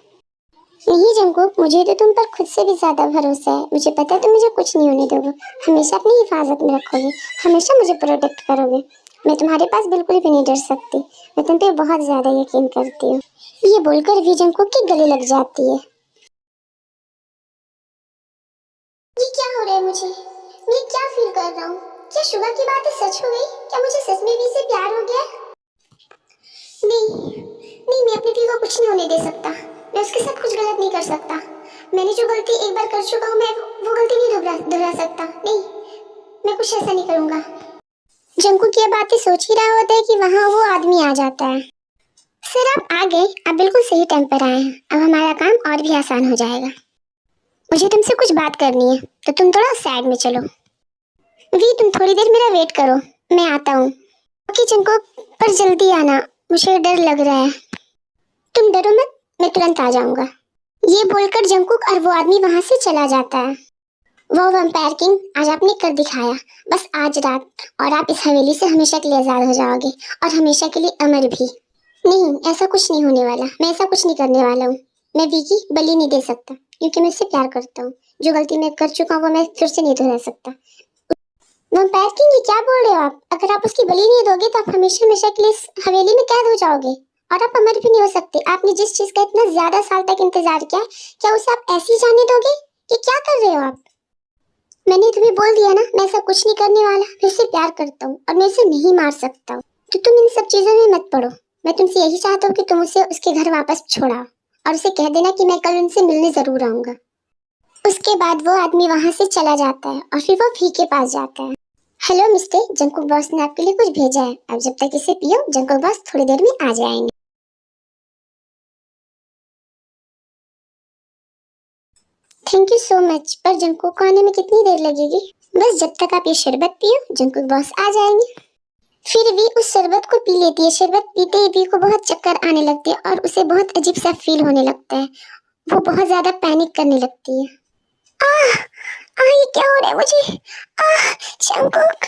Speaker 1: नहीं जंकुक, मुझे तो तुम पर खुद से भी ज्यादा भरोसा है। मुझे पता है तुम मुझे कुछ नहीं होने दोगे। हमेशा अपनी हिफाजत में रखोगे, हमेशा मुझे प्रोटेक्ट करोगे। मैं तुम्हारे पास बिल्कुल भी नहीं डर सकती। मैं तुम पे बहुत ज्यादा यकीन करती हूँ। ये बोलकर भी जंकुक के गले लग जाती है। ये क्या हो रहा है मुझे? मैं क्या फील कर रहा हूँ? क्या शुगा की बातें सच हो गई? क्या मुझे सच में भी से प्यार हो गया? नहीं नहीं, मैं अपने दिल को कुछ नहीं होने दे सकता। मैं उसके साथ कुछ गलत नहीं कर सकता। मैंने जो गलती एक बार कर चुका हूँ, मैं वो गलती नहीं दोहरा सकता। नहीं, मैं कुछ ऐसा नहीं करूंगा। जंकू की ये बातें सोच ही रहा होता है कि वहाँ वो आदमी आ जाता है। सर आप आ गए, आप बिल्कुल सही टाइम पर आए हैं। अब हमारा काम और भी आसान हो जाएगा। मुझे तुमसे कुछ बात करनी है, तो तुम थोड़ा साइड में चलो। वी, तुम थोड़ी देर मेरा वेट करो, मैं आता हूँ। ओके जंकू, पर जल्दी आना, मुझे डर लग रहा है। तुम डरो मत, मैं तुरंत आ जाऊंगा। ये बोलकर जंकुक और वो आदमी वहां से चला जाता है। वो वैम्पायर किंग, आज आपने कर दिखाया। बस आज रात, और आप इस हवेली से हमेशा के लिए आजाद हो जाओगे, और हमेशा के लिए अमर भी। नहीं, ऐसा कुछ नहीं होने वाला। मैं ऐसा कुछ नहीं करने वाला हूँ। मैं वी की बलि नहीं दे सकता, क्योंकि मैं उससे प्यार करता हूँ। जो गलती मैं कर चुका हूँ वो मैं फिर से नहीं दोहरा सकता। वैम्पायर किंग, ये क्या बोल रहे हो आप? अगर आप उसकी बलि नहीं दोगे तो आप हमेशा हमेशा के लिए इस हवेली में कैद हो जाओगे, और आप अमर भी नहीं हो सकते। आपने जिस चीज का इतना ज्यादा साल तक इंतजार किया, क्या उसे आप ऐसे ही जाने दोगे? ये क्या कर रहे हो आप? मैंने तुम्हें बोल दिया ना, मैं ऐसा कुछ नहीं करने वाला। मैं उससे प्यार करता हूँ और मैं उसे नहीं मार सकता हूँ। तो तुम इन सब चीजों में मत पड़ो। मैं तुमसे यही चाहता हूँ कि तुम उसे उसके घर वापस छोड़ाओ, और उसे कह देना कि मैं कल उनसे मिलने जरूर आऊंगा। उसके बाद वो आदमी वहां से चला जाता है, और फिर वो भी के पास जाता है। हेलो मिस्टर, जंकुक बॉस ने आपके लिए कुछ भेजा है। अब जब तक इसे पियो, जंकुक बॉस थोड़ी देर में आ जाएंगे। Thank you so much. पर जंकुक को आने में कितनी देर लगेगी? बस जब तक आप ये शरबत पियो, जंकुक बॉस आ जाएंगे। फिर भी उस शरबत को पी लेती है। शरबत पीते ही भी को बहुत चक्कर आने लगते हैं, और उसे बहुत अजीब सा फील होने लगता है। वो बहुत ज्यादा पैनिक करने लगती है। आह, ये क्या हो रहा है मुझे? जंकुक,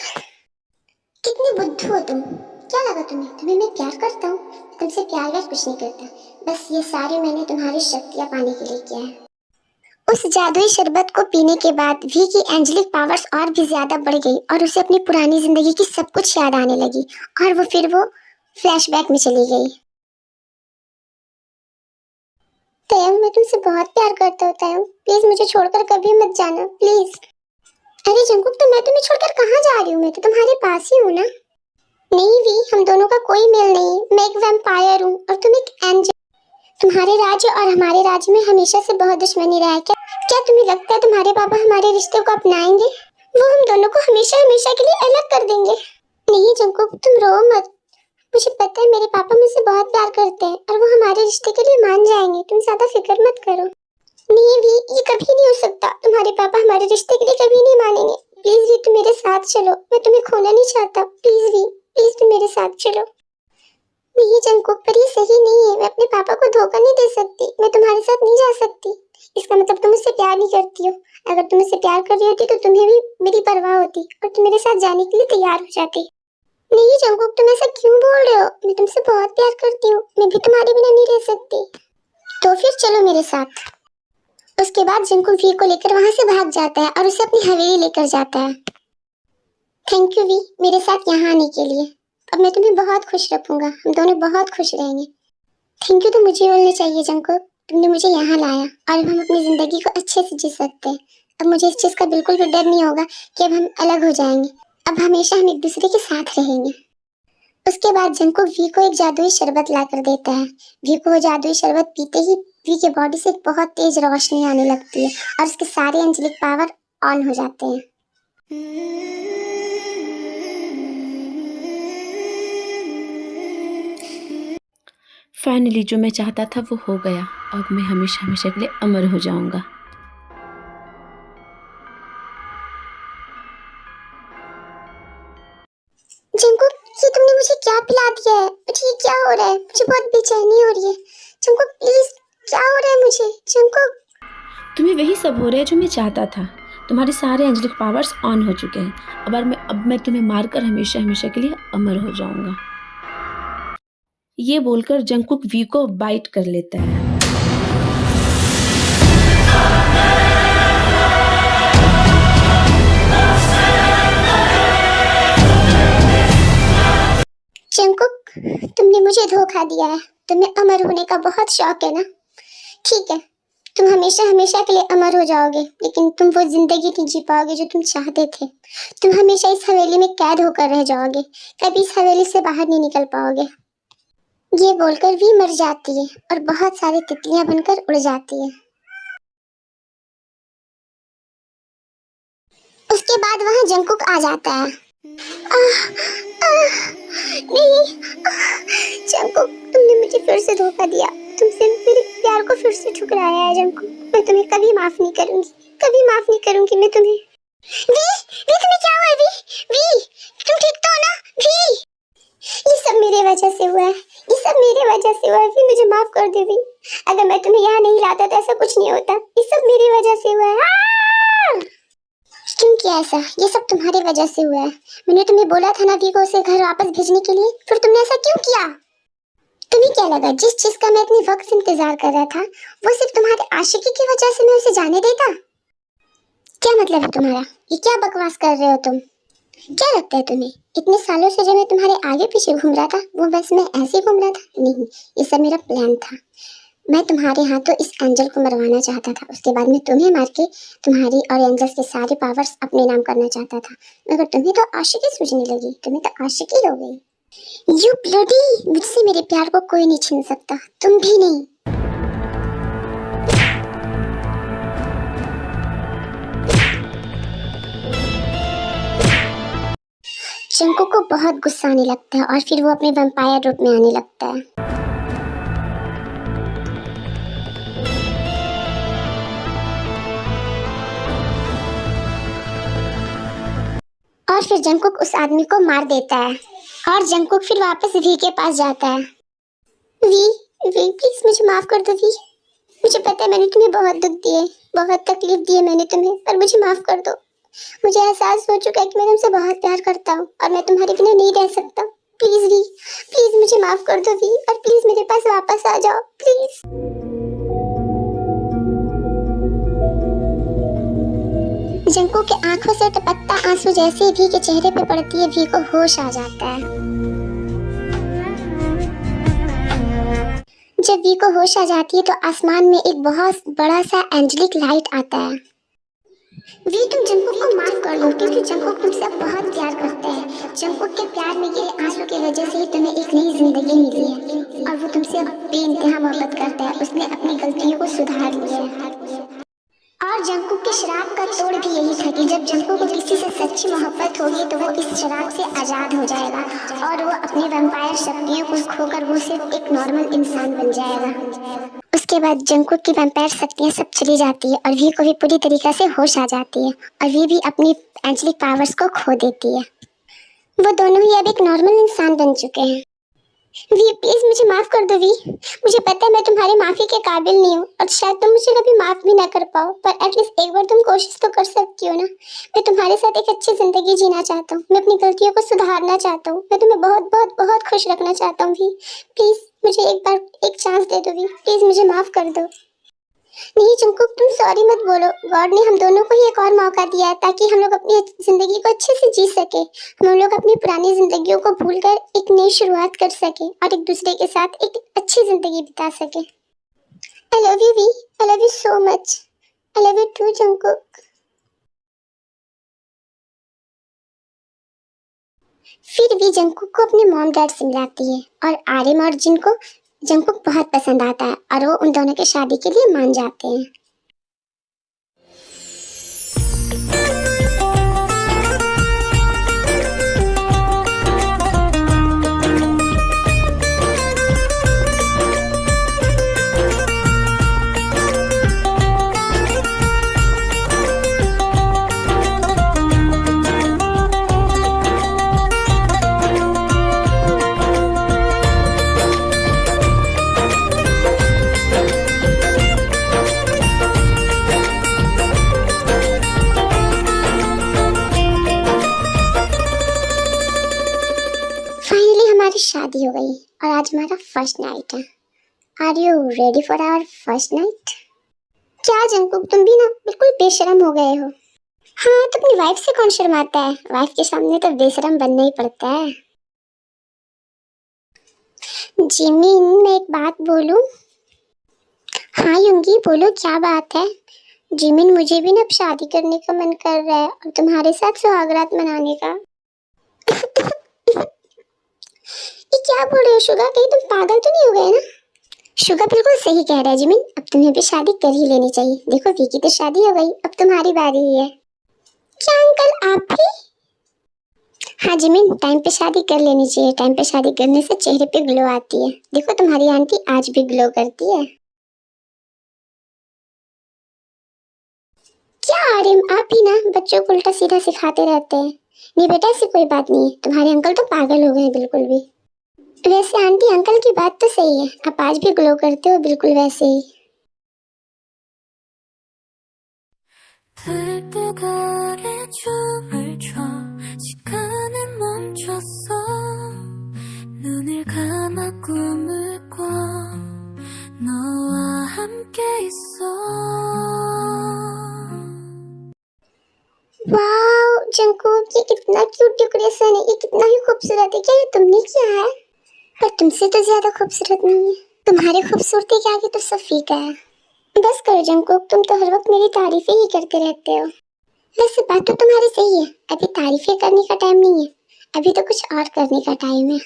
Speaker 1: कितनी बुद्धू हो तुम। क्या लगा तुम्हें? तुम्हें मैं प्यार करता हूँ? तुमसे प्यार व्यार कुछ नहीं करता। बस ये सारे मैंने तुम्हारी शक्तियाँ पाने के लिए किया है। उस जादुई शरबत को पीने के बाद वी की एंजेलिक पावर्स और भी ज्यादा बढ़ गई, और उसे अपनी पुरानी जिंदगी की सब कुछ याद आने लगी, और वो फ्लैशबैक में चली गई। तयम, मैं तुमसे बहुत प्यार करता हूँ तयम। प्लीज मुझे छोड़कर कभी मत जाना, प्लीज। अरे जंकुक, तो मैं तुम्हें छोड़कर कहाँ जा रही हूँ? मैं तो तुम्हारे पास ही हूँ ना। नहीं वी, हम दोनों का कोई मेल नहीं। मैं एक वैम्पायर हूँ और तुम एक एंजल। तुम्हारे राज्य और हमारे राज्य में हमेशा से बहुत दुश्मनी रहा है। क्या तुम्हें लगता है तुम्हारे पापा हमारे रिश्ते को अपनाएंगे? वो हम दोनों को हमेशा हमेशा के लिए अलग कर देंगे। नहीं जंकुक, तुम रो मत। मुझे पता है मेरे पापा मुझसे बहुत प्यार करते हैं, और वो हमारे रिश्ते के लिए मान जाएंगे। तुम ज्यादा फिक्र मत करो। नहीं भी, ये कभी नहीं हो सकता। तुम्हारे पापा हमारे रिश्ते के लिए कभी नहीं मानेंगे। प्लीज भी, तुम मेरे साथ चलो। मैं तुम्हें खोना नहीं चाहता। प्लीज भी, प्लीज तुम मेरे साथ चलो। नहीं जंकुक, पर ये सही नहीं है। मैं अपने पापा को धोखा नहीं दे सकती। मैं तुम्हारे साथ नहीं जा सकती। इसका मतलब तुम मुझसे प्यार नहीं करती हो। अगर तुम मुझसे प्यार कर रही होती तो तुम्हें भी मेरी परवाह होती, और तुम मेरे साथ जाने के लिए तैयार हो जाती। नहीं जंकुक, तुम ऐसा क्यों बोल रहे हो? मैं तुमसे बहुत प्यार करती हूँ। मैं भी तुम्हारे बिना नहीं रह सकती। तो फिर चलो मेरे साथ। उसके बाद जंकुक वी को लेकर वहां से भाग जाता है, और उसे अपनी हवेली लेकर जाता है। थैंक यू वी, मेरे साथ यहाँ आने के लिए। अब मैं तुम्हें बहुत खुश रखूंगा। हम दोनों बहुत खुश रहेंगे। थैंक यू तो मुझे बोलना चाहिए जंकुक। तुमने मुझे यहाँ लाया, और अब हम अपनी जिंदगी को अच्छे से जी सकते हैं। अब मुझे इस चीज का बिल्कुल भी डर नहीं होगा कि अब हम अलग हो जाएंगे। अब हमेशा हम एक दूसरे के साथ रहेंगे। उसके बाद जंकुक वी को एक जादुई शरबत ला कर देता है। वी को वो जादुई शरबत पीते ही वी के बॉडी से एक बहुत तेज रोशनी आने लगती है और उसके सारे एंजेलिक पावर ऑन हो जाते हैं।
Speaker 2: फाइनली जो मैं चाहता था वो हो गया। अब मैं हमेशा हमेशा के लिए अमर हो जाऊंगा।
Speaker 1: जंकुक, ये तुमने मुझे क्या पिला दिया है? मुझे ये क्या हो रहा है? मुझे बहुत बेचैनी हो रही है। जंकुक प्लीज, क्या हो रहा है मुझे? जंकुक।
Speaker 2: तुम्हें वही सब हो रहा है जो मैं चाहता था। तुम्हारे सारे एंजेलिक पावर्स ऑन हो चुके हैं। अब मैं तुम्हें मारकर हमेशा हमेशा के लिए अमर हो जाऊंगा। ये बोलकर जंकुक वी को बाइट कर लेता है।
Speaker 1: जंकुक, तुमने मुझे धोखा दिया है। तुम्हें अमर होने का बहुत शौक है ना? ठीक है, तुम हमेशा हमेशा के लिए अमर हो जाओगे, लेकिन तुम वो जिंदगी नहीं जी पाओगे जो तुम चाहते थे। तुम हमेशा इस हवेली में कैद होकर रह जाओगे, कभी इस हवेली से बाहर नहीं निकल पाओगे। ये बोलकर वी मर जाती है और बहुत सारी तितलियां बनकर उड़ जाती है। उसके बाद वहां जंकुक आ जाता है। आह, आह, नहीं, जंकुक, तुमने मुझे फिर से धोखा दिया। तुमसे मेरे प्यार को फिर से ठुकराया है जंकुक। मैं तुम्हें कभी माफ नहीं करूंगी, कभी माफ नहीं करूंगी मैं तुम्हें। वी, वी तुम्हें क्या हुआ है? वी, तुम ठीक तो हो ना? वी, ये सब मेरे वजह से हुआ है। ये सब मेरे वजह से हुआ है। वी, मुझे माफ कर दे वी। अगर मैं तुम्हें यहाँ नहीं लाता तो ऐसा कुछ नहीं होता। ये सब मेरी वजह से हुआ है। क्यों किया ऐसा? ये सब तुम्हारी वजह से हुआ है। मैंने तुम्हें बोला था ना वी को उसे घर वापस भेजने के लिए, फिर तुमने ऐसा क्यों किया? तुम्हें क्या लगा जिस चीज का मैं इतनी वक्त से इंतजार कर रहा था वो सिर्फ तुम्हारे आशिकी की वजह से मैं उसे जाने देता? क्या मतलब है तुम्हारा? ये क्या बकवास कर रहे हो तुम? क्या लगता है तुम्हें इतने सालों से जो मैं तुम्हारे आगे पीछे घूम रहा था वो बस मैं ऐसे ही घूम रहा था? नहीं, ये सब मेरा प्लान था। मैं तुम्हारे हाथों इस एंजल को मरवाना चाहता था। उसके बाद मैं तुम्हें मार के तुम्हारी और एंजल्स के सारे पावर्स अपने नाम करना चाहता था। मगर तुम्हें तो आशिकी सूझने लगी, तुम्हें तो आशिकी हो गई। यू ब्लडी, मुझसे मेरे प्यार को कोई नहीं छीन सकता, तुम भी नहीं। जंकुक को बहुत गुस्सा आने लगता है और फिर वो अपने वैम्पायर रूप में आने लगता है। और फिर जंकुक उस आदमी को मार देता है और जंकुक फिर वापस वी के पास जाता है। वी, वी प्लीज मुझे माफ कर दो वी। मुझे पता है मैंने तुम्हें बहुत दुख दिए, बहुत तकलीफ दी है मैंने तुम्हें, पर मुझे माफ कर दो। मुझे एहसास हो चुका है कि मैं तुमसे बहुत प्यार करता हूँ और मैं तुम्हारे बिना नहीं रह सकता। प्लीज वी, प्लीज मुझे माफ कर दो वी, और प्लीज मेरे पास वापस आ जाओ प्लीज। जंकू के आंखों से टपकता आंसू जैसे ही वी के चेहरे पे पड़ती है वी को होश आ जाता है। जब वी को होश आ जाती है तो आसमान में एक बहुत बड़ा सा एंजेलिक लाइट आता है। वी, तुम जंकुक को माफ कर दो क्योंकि जंकुक तुमसे बहुत प्यार करते हैं। जंकुक के प्यार में गिरे आंसू की वजह से ही तुम्हें एक नई जिंदगी मिली है और वो तुमसे बेइंतहा मोहब्बत करता है। उसने अपनी गलतियों को सुधार लिया है। और जंकुक के शराब का तोड़ भी यही था कि जब जंकुक को किसी से सच्ची मोहब्बत होगी तो वो इस शराब से आजाद हो जाएगा और वो अपनी वैम्पायर शक्तियों को खोकर वो सिर्फ एक नॉर्मल इंसान बन जाएगा। उसके बाद जंकुक की वैम्पायर शक्तियां सब चली जाती है और वी को भी पूरी तरीके से होश आ जाती है और वी भी अपनी एंजेलिक पावर्स को खो देती है। वो दोनों ही अब एक नॉर्मल इंसान बन चुके हैं। वी प्लीज मुझे माफ कर दो वी। मुझे पता है मैं तुम्हारी माफी के काबिल नहीं हूँ और शायद तुम मुझे कभी माफ भी ना कर पाओ, पर एटलीस्ट एक बार तुम कोशिश तो कर सकती हो ना। मैं तुम्हारे साथ एक अच्छी जिंदगी जीना चाहता हूँ, मैं अपनी गलतियों को सुधारना चाहता हूँ, मैं तुम्हें बहुत बहुत बहुत खुश रखना चाहता हूँ वी। प्लीज मुझे एक बार एक चांस दे दो वी, प्लीज मुझे माफ कर दो। नहीं जंकुक, तुम सॉरी मत बोलो। गॉड ने हम दोनों को ही एक और मौका दिया है ताकि हम लोग अपनी जिंदगी को अच्छे से जी सके। हम लोग अपनी पुरानी जिंदगियों को भूलकर एक नई शुरुआत कर सके और एक दूसरे के साथ एक अच्छी जिंदगी बिता सके। I love you V, I love you so much. I love you too Jungkook. फिर भी जंगकुक को अपने मॉम डैड से मिलाती है और आर्यन और जिन को जंगकुक बहुत पसंद आता है और वो उन दोनों की शादी के लिए मान जाते हैं। फाइनली हमारी शादी हो गई और आज हमारा फर्स्ट नाइट है। Are you ready for our first night? क्या जंगकुक, तुम भी ना बिल्कुल बेशरम हो गए हो। हाँ, तो अपनी वाइफ से कौन शर्माता है, वाइफ के सामने तो बेशरम बनना ही पड़ता है। जिमिन, मैं एक बात बोलूं? हाँ युंगी, बोलो क्या बात है? जिमिन, मुझे भी ना अब शादी करने का मन कर रहा है और तुम्हारे साथ सुहागरात मनाने का। ये क्या बोल रहे हो शुगा, कहीं तुम पागल तो नहीं हो गए ना? शुगा बिल्कुल सही कह रहा है जिमिन, अब तुम्हें भी शादी कर ही लेनी चाहिए। देखो विकी तो शादी हो गई, अब तुम्हारी बारी ही है। क्या अंकल, आप भी? हाँ जिमिन, टाइम पे शादी कर लेनी चाहिए। टाइम पे शादी करने से चेहरे पे ग्लो आती है। देखो तुम्हारी आंटी आज भी ग्लो करती है। क्या आर्यन, आप ही ना बच्चों को उल्टा सीधा सिखाते रहते हैं। नहीं बेटा, ऐसी कोई बात नहीं है, तुम्हारे अंकल तो पागल हो गए बिल्कुल भी। वैसे आंटी, अंकल की बात तो सही है, आप आज भी ग्लो करते हो बिल्कुल वैसे ही। वाओ जंगकुक, ये कितना क्यूट डेकोरेशन है, ये कितना ही खूबसूरत है। क्या ये तुमने किया है? पर तुमसे तो ज्यादा खूबसूरत नहीं है, तुम्हारी खूबसूरती के आगे तो सब फीका है। बस करो जंगकुक, तुम तो हर वक्त मेरी तारीफें ही करते रहते हो। वैसे बात तो तुम्हारी सही है, अभी तारीफें करने का टाइम नहीं है, अभी तो कुछ और करने का टाइम है।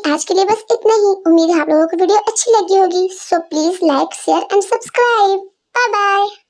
Speaker 1: आज के लिए बस इतना ही। उम्मीद है आप लोगों को वीडियो अच्छी लगी होगी। So please like, share and subscribe. Bye bye.